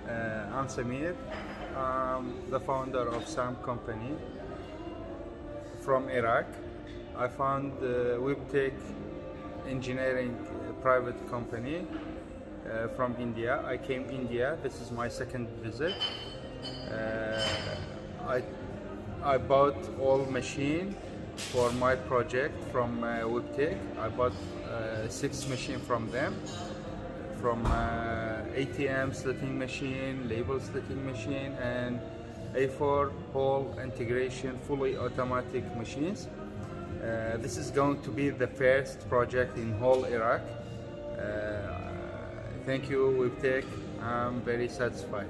I'm Samir. I'm the founder of SAM company from Iraq. I found WEBTECH engineering private company from India. I came India. This is my second visit. I bought all machine for my project from WEBTECH. I bought 6 machines from them, from ATM slitting machine, label slitting machine, and A4 hole integration fully automatic machines. This is going to be the first project in whole Iraq. Thank you, WEBTECH. I'm very satisfied.